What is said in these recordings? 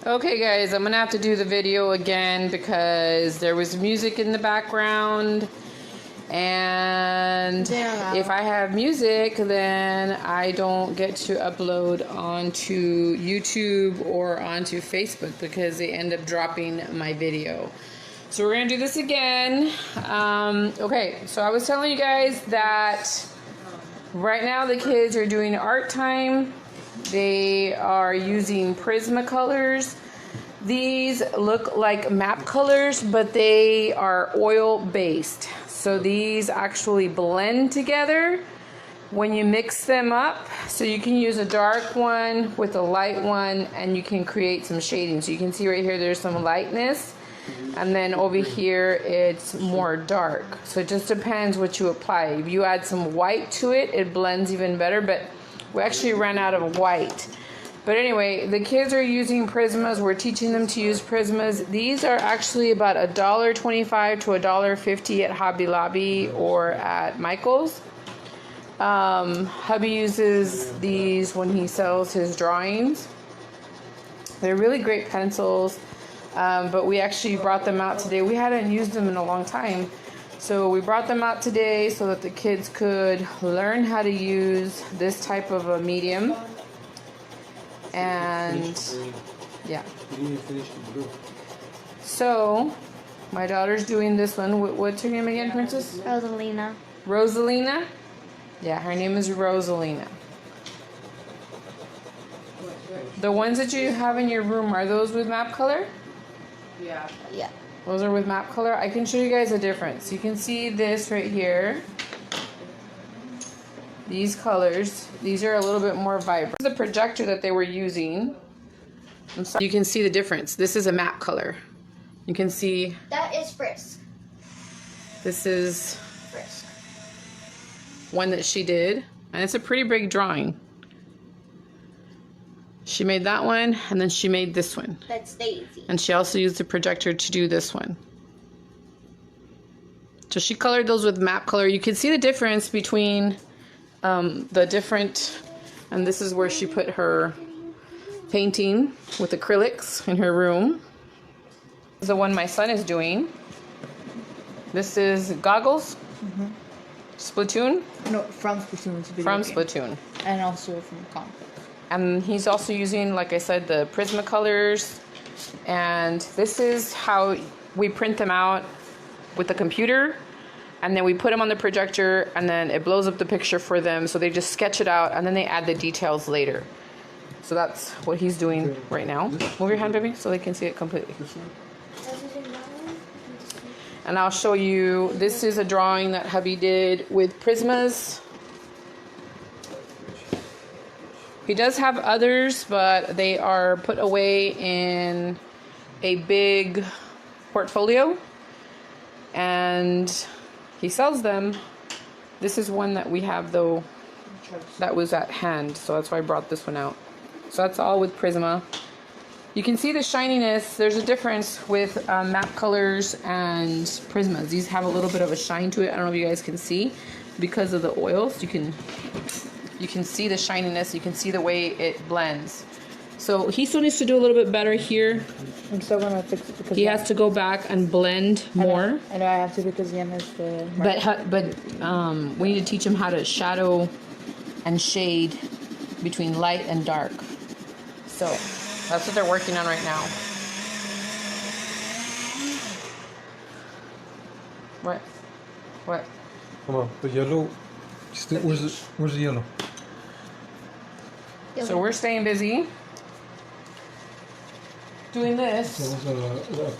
Okay guys, I'm gonna have to do the video again because there was music in the background, and if I have music then I don't get to upload onto YouTube or onto Facebook because they end up dropping my video. So we're gonna do this again. Okay, so I was telling you guys that right now the kids are doing art time. They are using Prisma colors. These look like map colors, but they are oil based. So these actually blend together when you mix them up. So you can use a dark one with a light one and you can create some shading. So you can see right here there's some lightness, and then over here it's more dark. So it just depends what you apply. If you add some white to it, it blends even better, but we actually ran out of white. But anyway, the kids are using Prismas. We're teaching them to use Prismas. These are actually about $1.25 to $1.50 at Hobby Lobby or at Michael's. Hubby uses these when he sells his drawings. They're really great pencils, but we actually brought them out today. We hadn't used them in a long time. So we brought them out today so that the kids could learn how to use this type of a medium. And yeah. So my daughter's doing this one. What's her name again, Princess? Rosalina. Rosalina? Yeah, her name is Rosalina. The ones that you have in your room, are those with map color? Yeah. Those are with map color. I can show you guys a difference. You can see this right here. These colors, these are a little bit more vibrant. The projector that they were using, you can see the difference. This is a map color. You can see. That is Frisk. This is Frisk. One that she did, and it's a pretty big drawing. She made that one, and then she made this one. That's Daisy. And she also used the projector to do this one. So she colored those with map color. You can see the difference between the different, and this is where she put her painting with acrylics in her room. This is the one my son is doing. This is Goggles. Splatoon? No, from Splatoon. From Splatoon. And also from comic. And he's also using, like I said, the Prisma colors. And this is how we print them out with the computer. And then we put them on the projector, and then it blows up the picture for them. So they just sketch it out, and then they add the details later. So that's what he's doing right now. Move your hand, baby, so they can see it completely. And I'll show you, this is a drawing that hubby did with Prismas. He does have others, but they are put away in a big portfolio, and he sells them. This is one that we have, though, that was at hand, so that's why I brought this one out. So that's all with Prisma. You can see the shininess. There's a difference with map colors and Prismas. These have a little bit of a shine to it. I don't know if you guys can see because of the oils. You can see the shininess. You can see the way it blends. So he still needs to do a little bit better here. I'm still gonna fix it because he has to go back and blend more. I know I have to because Yen is the. But we need to teach him how to shadow and shade between light and dark. So that's what they're working on right now. What? Come on, the yellow. Where's the yellow? So we're staying busy doing this.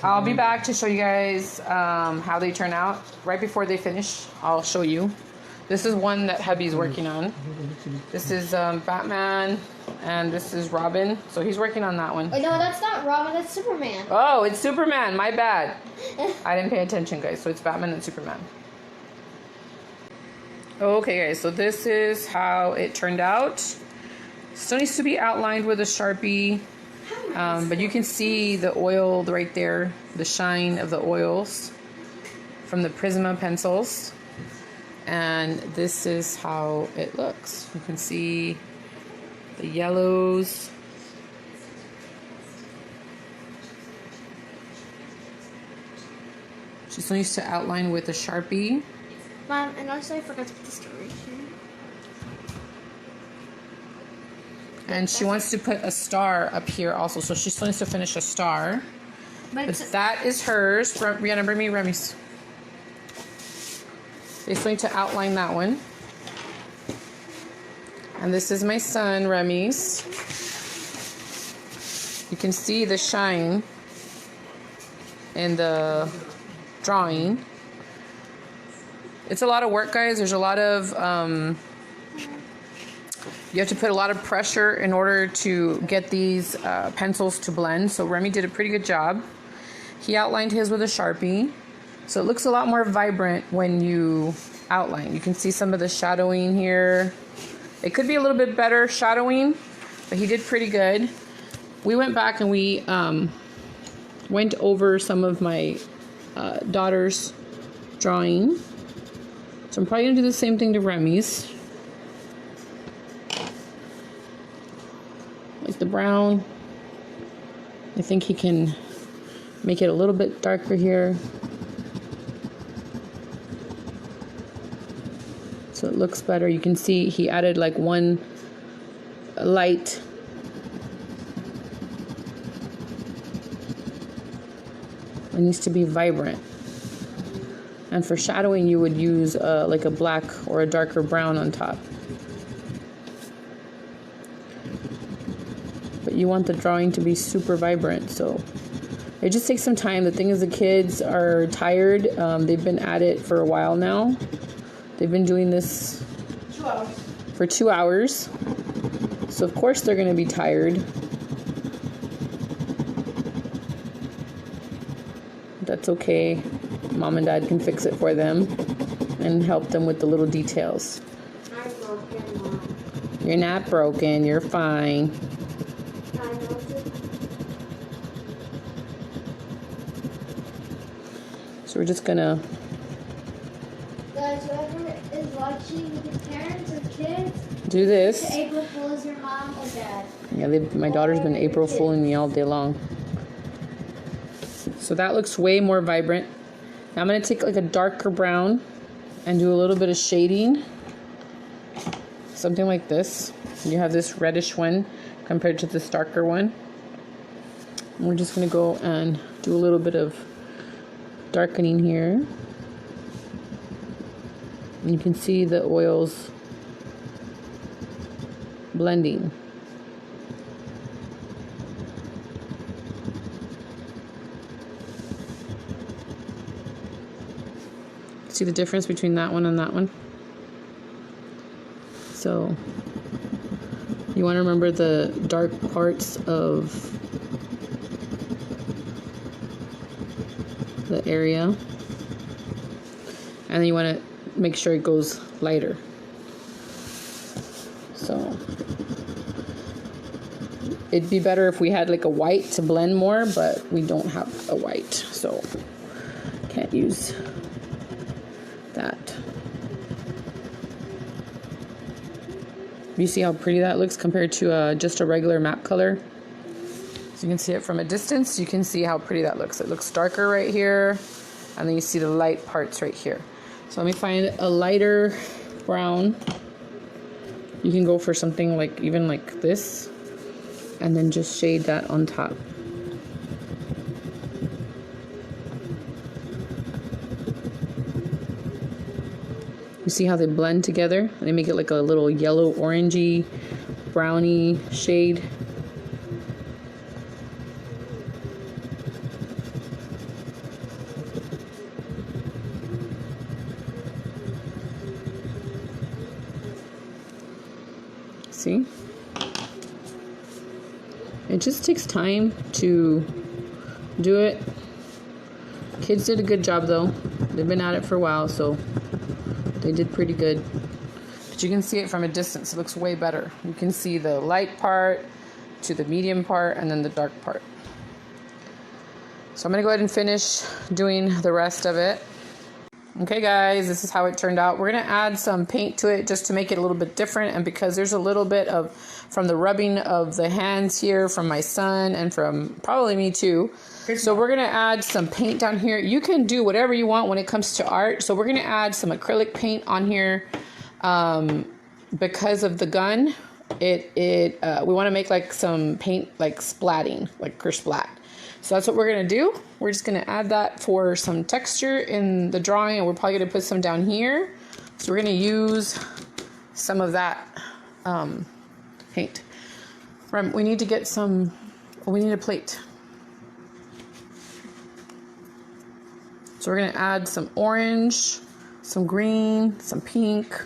I'll be back to show you guys how they turn out. Right before they finish, I'll show you. This is one that hubby's working on. This is Batman, and this is Robin. So he's working on that one. Oh, no, that's not Robin, that's Superman. Oh, it's Superman. My bad. I didn't pay attention, guys. So it's Batman and Superman. Okay, guys. So this is how it turned out. Still needs to be outlined with a Sharpie. But you can see the oil right there, the shine of the oils from the Prisma pencils. And this is how it looks. You can see the yellows She still needs to outline with a Sharpie. Mom, and also I forgot to put the story here. And she wants to put a star up here also. So she still needs to finish a star. But that is hers. Rihanna, bring me Remy's. They still need to outline that one. And this is my son, Remy's. You can see the shine in the drawing. It's a lot of work, guys. There's a lot of... you have to put a lot of pressure in order to get these pencils to blend. So Remy did a pretty good job. He outlined his with a Sharpie. So it looks a lot more vibrant when you outline. You can see some of the shadowing here. It could be a little bit better shadowing, but he did pretty good. We went back and we went over some of my daughter's drawing. So I'm probably going to do the same thing to Remy's. Like the brown. I think he can make it a little bit darker here. So it looks better. You can see he added like one light. It needs to be vibrant. And for shadowing, you would use like a black or a darker brown on top. But you want the drawing to be super vibrant, so it just takes some time. The thing is, the kids are tired. They've been at it for a while now. They've been doing this 2 hours. For 2 hours. So of course they're going to be tired. That's okay. Mom and Dad can fix it for them and help them with the little details. I'm broken, Mom. You're not broken. You're fine. So we're just gonna... Guys, whoever is watching with your parents or kids, do this. to April Fool is your mom or dad. Yeah, my daughter's been April fooling me all day long. So that looks way more vibrant. Now I'm going to take like a darker brown and do a little bit of shading. Something like this. You have this reddish one compared to this darker one. And we're just going to go and do a little bit of darkening here. And you can see the oils blending. See the difference between that one and that one? So you want to remember the dark parts of the area, and then you want to make sure it goes lighter. So it'd be better if we had like a white to blend more, but we don't have a white, so can't use that. You see how pretty that looks compared to just a regular map color? So you can see it from a distance. You can see how pretty that looks. It looks darker right here, and then you see the light parts right here. So let me find a lighter brown. You can go for something like even like this, and then just shade that on top. You see how they blend together? They make it like a little yellow orangey browny shade. See? It just takes time to do it. Kids did a good job though. They've been at it for a while, so they did pretty good. But you can see it from a distance. It looks way better. You can see the light part to the medium part and then the dark part. So I'm going to go ahead and finish doing the rest of it. Okay guys, this is how it turned out. We're gonna add some paint to it just to make it a little bit different, and because there's a little bit of from the rubbing of the hands here from my son and from probably me too. So we're gonna add some paint down here. You can do whatever you want when it comes to art. So we're gonna add some acrylic paint on here because of the gun. We want to make like some paint like splatting, like splat. So that's what we're going to do. We're just going to add that for some texture in the drawing, and we're probably going to put some down here. So we're going to use some of that paint. We need to get some, we need a plate. So we're going to add some orange, some green, some pink,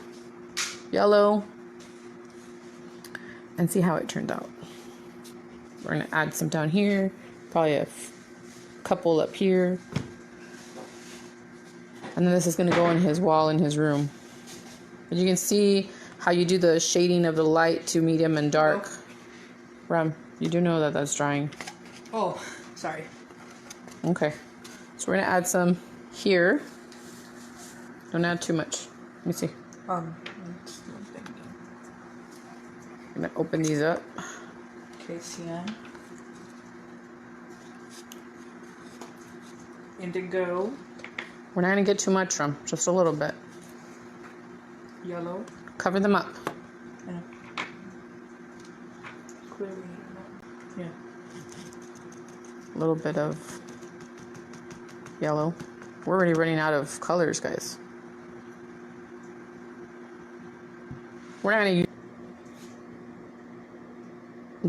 yellow, and see how it turned out. We're going to add some down here. Probably a couple up here. And then this is going to go on his wall in his room. But you can see how you do the shading of the light to medium and dark. Ram, you do know that that's drying. Oh, sorry. Okay. So we're going to add some here. Don't add too much. Let me see. That's one thing. I'm going to open these up. Okay, cyan. Indigo. We're not going to get too much from, just a little bit. Yellow. Cover them up. Yeah. Clearly. Yeah. A little bit of yellow. We're already running out of colors, guys. We're not going to use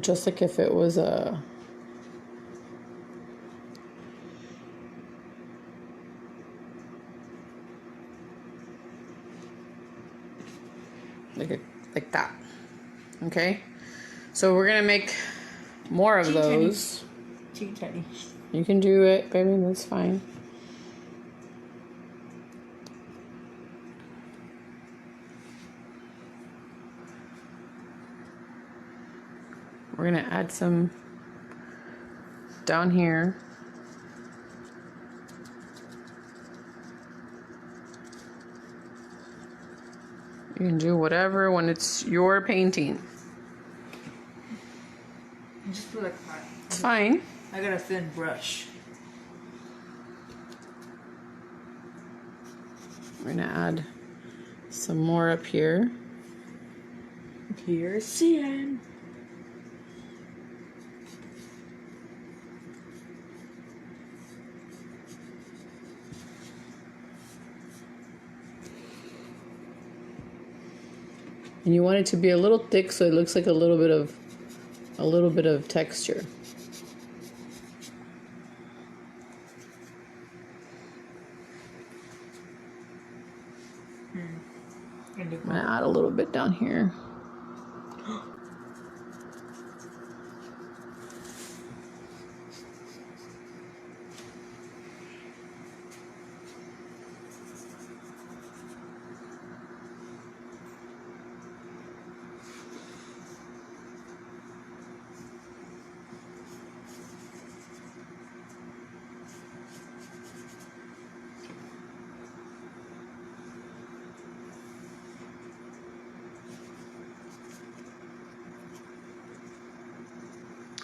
just like if it was a like that. Okay, so we're gonna make more of those. Teddy. You can do it, baby. That's fine. We're gonna add some down here. You can do whatever when it's your painting. Just feel like that. It's fine. I got a thin brush. We're gonna add some more up here. Here's cyan. And you want it to be a little thick so it looks like a little bit of texture. I'm gonna add a little bit down here.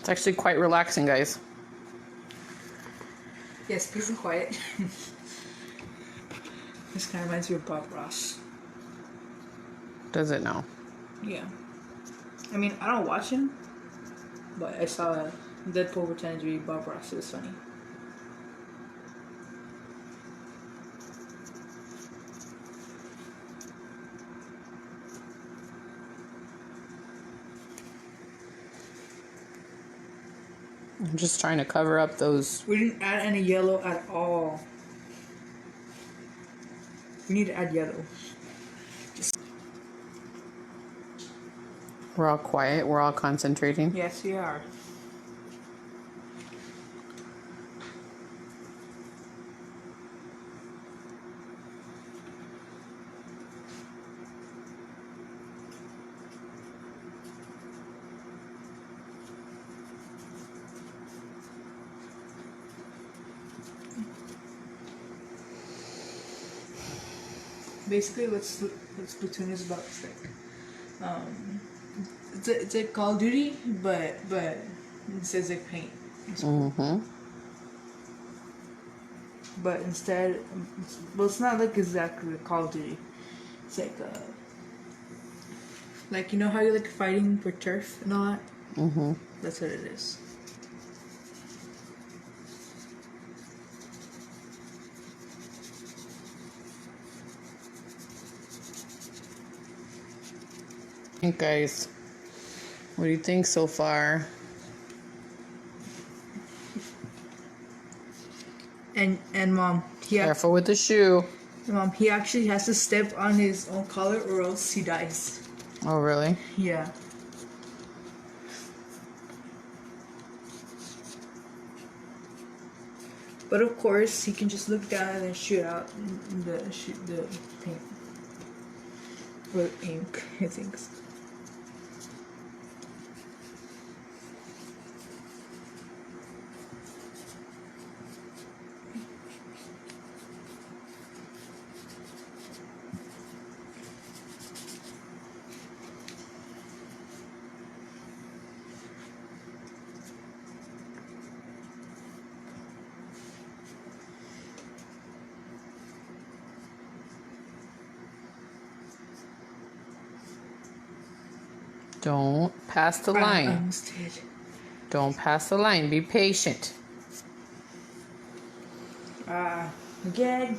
It's actually quite relaxing, guys. Yes, peace and quiet. This kind of reminds me of Bob Ross. Does it now? Yeah. I mean, I don't watch him, but I saw Deadpool pretending to be Bob Ross. It was funny. I'm just trying to cover up those. We didn't add any yellow at all. We need to add yellow. We're all quiet. We're all concentrating. Yes, we are. basically what Splatoon is about is like, it's like Call of Duty, but it says like paint. Mm-hmm. But instead, well, it's not like exactly like Call of Duty. It's like you know how you're like fighting for turf and all that. Mm-hmm. That's what it is. Hey guys, what do you think so far? And mom, Careful with the shoe. he actually has to step on his own color or else he dies. Oh, really? Yeah. But of course, he can just look down and then shoot out the paint or ink. I think. Don't pass the I line. almost did. Don't pass the line. Be patient. Again.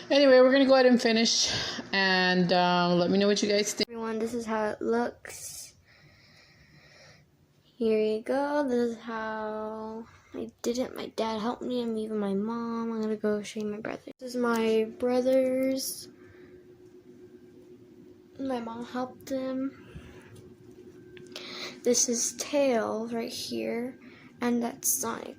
Anyway, we're gonna go ahead and finish, and let me know what you guys think. Everyone, this is how it looks. Here you go. This is how I did it. My dad helped me, and even my mom. I'm gonna go show you my brother. This is my brothers. My mom helped him. This is Tails right here, and that's Sonic.